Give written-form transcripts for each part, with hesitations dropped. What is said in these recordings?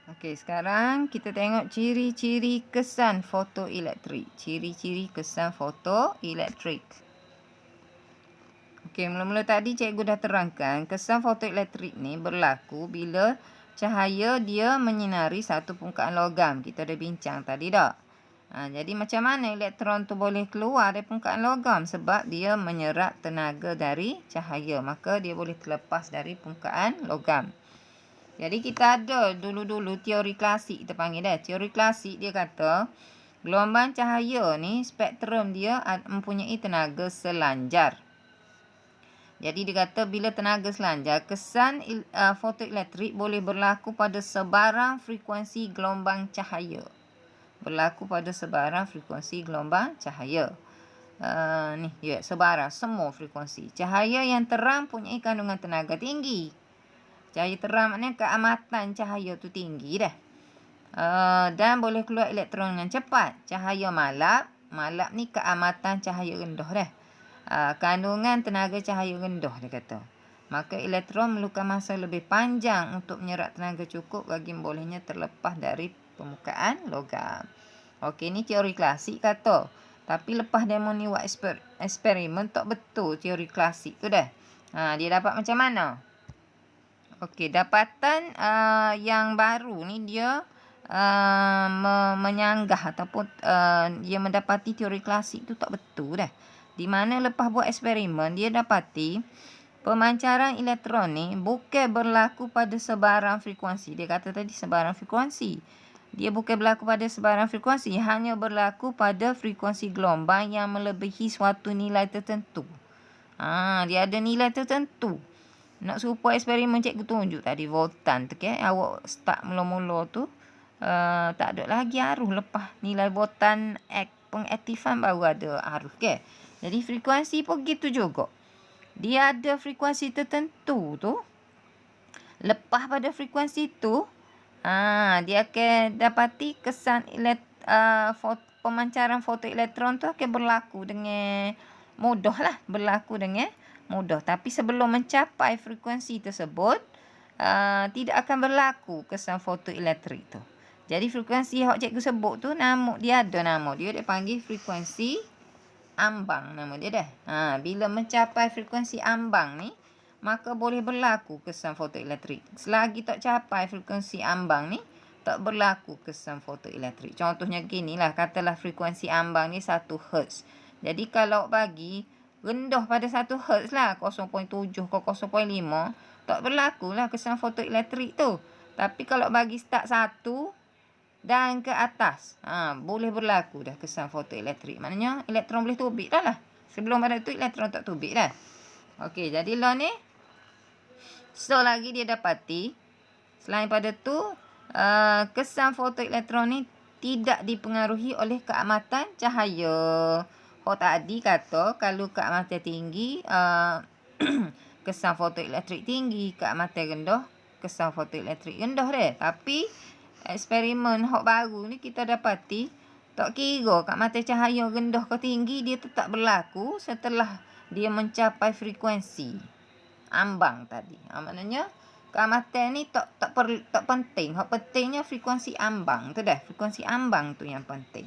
Okey, sekarang kita tengok ciri-ciri kesan fotoelektrik. Ciri-ciri kesan fotoelektrik. Okey, mula-mula tadi cikgu dah terangkan kesan fotoelektrik ni berlaku bila cahaya dia menyinari satu permukaan logam. Kita dah bincang tadi dah. Jadi macam mana elektron tu boleh keluar dari permukaan logam? Sebab dia menyerap tenaga dari cahaya. Maka dia boleh terlepas dari permukaan logam. Jadi kita ada dulu-dulu teori klasik kita panggil dah. Teori klasik dia kata gelombang cahaya ni spektrum dia mempunyai tenaga selanjar. Jadi dia kata bila tenaga selanjar, kesan fotoelektrik boleh berlaku pada sebarang frekuensi gelombang cahaya. Berlaku pada sebarang frekuensi gelombang cahaya. Sebarang, semua frekuensi. Cahaya yang terang punya kandungan tenaga tinggi. Cahaya terang maknanya keamatan cahaya tu tinggi dah. Dan boleh keluar elektron dengan cepat. Cahaya malap ni keamatan cahaya rendah dah. Kandungan tenaga cahaya rendah dia kata. Maka elektron memerlukan masa lebih panjang untuk menyerap tenaga cukup bagi bolehnya terlepas dari permukaan logam. Okey, ni teori klasik kata. Tapi lepas demo ni buat eksperimen tak betul teori klasik tu dah. Dia dapat macam mana? Okey, dapatan yang baru ni dia menyanggah ataupun dia mendapati teori klasik tu tak betul dah. Di mana lepas buat eksperimen dia dapati pemancaran elektron ni bukan berlaku pada sebarang frekuensi. Dia kata tadi sebarang frekuensi. Dia bukan berlaku pada sebarang frekuensi, hanya berlaku pada frekuensi gelombang yang melebihi suatu nilai tertentu. Dia ada nilai tertentu. Nak supaya eksperimen cikgu tunjuk tadi voltan tu awak start mula-mula tu tak ada lagi arus. Lepas nilai voltan pengaktifan baru ada arus Jadi frekuensi pun gitu juga. Dia ada frekuensi tertentu tu. Lepas pada frekuensi tu dia akan dapati kesan pemancaran fotoelektron tu akan berlaku dengan mudah lah. Tapi sebelum mencapai frekuensi tersebut tidak akan berlaku kesan fotoelektrik tu. Jadi frekuensi yang cikgu sebut tu dia ada nama dia. Dia panggil frekuensi ambang nama dia dah. Bila mencapai frekuensi ambang ni, maka boleh berlaku kesan fotoelektrik. Selagi tak capai frekuensi ambang ni, tak berlaku kesan fotoelektrik. Contohnya gini lah, katalah frekuensi ambang ni 1 Hz. Jadi kalau bagi rendah pada 1 Hz lah, 0.7 ke 0.5, tak berlaku lah kesan fotoelektrik tu. Tapi kalau bagi start 1 dan ke atas, boleh berlaku dah kesan fotoelektrik. Maknanya elektron boleh tubik dah lah. Sebelum pada tu elektron tak tubik dah. Okey, jadi lah ni. So lagi dia dapati, selain pada tu, kesan fotoelektron ni tidak dipengaruhi oleh keamatan cahaya. Tadi kata kalau keamatan tinggi, kesan fotoelektrik tinggi, keamatan rendah, kesan fotoelektrik rendah deh. Tapi eksperimen baru ni kita dapati tak kira keamatan cahaya rendah ke tinggi, dia tetap berlaku setelah dia mencapai frekuensi ambang tadi. Maknanya keamatan ni tak penting. Hak pentingnya frekuensi ambang tu dah. Frekuensi ambang tu yang penting.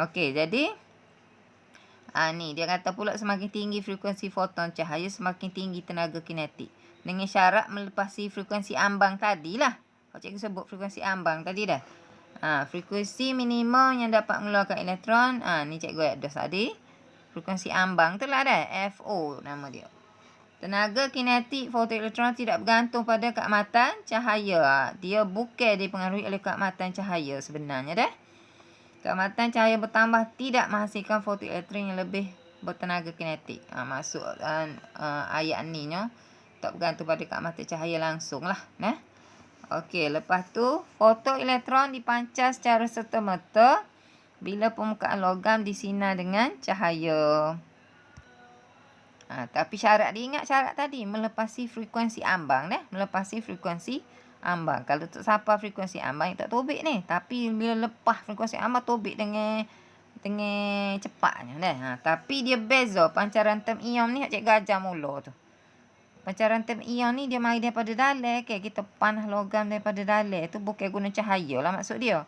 Okey, jadi ni dia kata pula semakin tinggi frekuensi foton cahaya, semakin tinggi tenaga kinetik. Dengan syarat melepasi frekuensi ambang tadilah. Cikgu sebut frekuensi ambang tadi dah. Frekuensi minimum yang dapat mengeluarkan elektron. Ni cikgu ada tadi. Frekuensi ambang tu lah dah. FO nama dia. Tenaga kinetik fotoelektron tidak bergantung pada keamatan cahaya. Dia bukan dipengaruhi oleh keamatan cahaya sebenarnya dah. Keamatan cahaya bertambah tidak menghasilkan fotoelektron yang lebih bertenaga kinetik. Masuk ayat ni tak bergantung pada keamatan cahaya langsung lah. Okey, lepas tu fotoelektron dipancar secara serta-merta bila permukaan logam disinar dengan cahaya. Tapi ingat syarat tadi melepasi frekuensi ambang melepasi frekuensi ambang. Kalau tak sampai frekuensi ambang tak tobik ni. Tapi bila lepas frekuensi ambang tobik dengan cepatnya Tapi dia beza pancaran term ion ni cikgu ajar mula tu. Pancaran term ion ni dia mari daripada dalam. Okay, kita panah logam daripada dalam. Tu bukan guna cahaya lah maksud dia.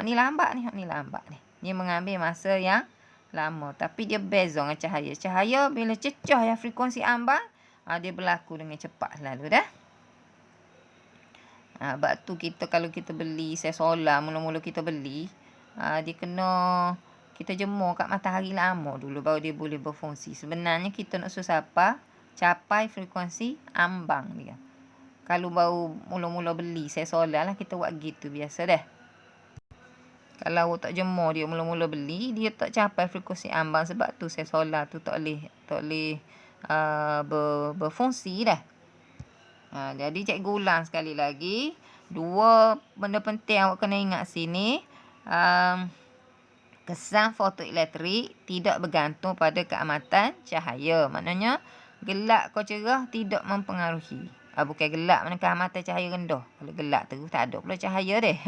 Ni lambat ni. Ni lambat ni. Dia mengambil masa yang lama. Tapi dia beza dengan cahaya. Cahaya bila cecah yang frekuensi ambang, dia berlaku dengan cepat selalu dah. Sebab tu kita kalau kita beli sel solar, mula-mula kita beli, dia kena kita jemur kat matahari lama dulu baru dia boleh berfungsi. Sebenarnya kita nak susah apa? Capai frekuensi ambang dia. Kalau baru mula-mula beli sel solar lah, kita buat gitu biasa dah. Kalau tak jemur dia mula-mula beli, dia tak capai frekuensi ambang. Sebab tu sel solar tu tak boleh berfungsi dah. Jadi cikgu ulang sekali lagi. Dua benda penting awak kena ingat sini. Kesan fotoelektrik tidak bergantung pada keamatan cahaya. Maknanya gelap ke cerah tidak mempengaruhi. Bukan gelap mana keamatan cahaya rendah. Kalau gelap terus tak ada pula cahaya deh.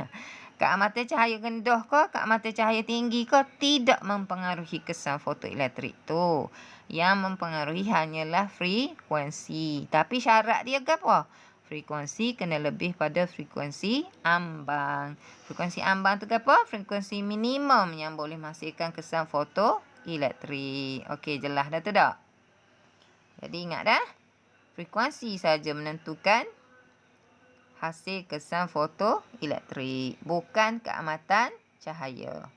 Keamatan cahaya rendah ke, keamatan cahaya tinggi ke tidak mempengaruhi kesan fotoelektrik tu. Yang mempengaruhi hanyalah frekuensi. Tapi syarat dia ke apa? Frekuensi kena lebih pada frekuensi ambang. Frekuensi ambang tu ke apa? Frekuensi minimum yang boleh menghasilkan kesan fotoelektrik. Okey, jelas dah tu tak? Jadi ingat dah. Frekuensi saja menentukan hasil kesan fotoelektrik. Bukan keamatan cahaya.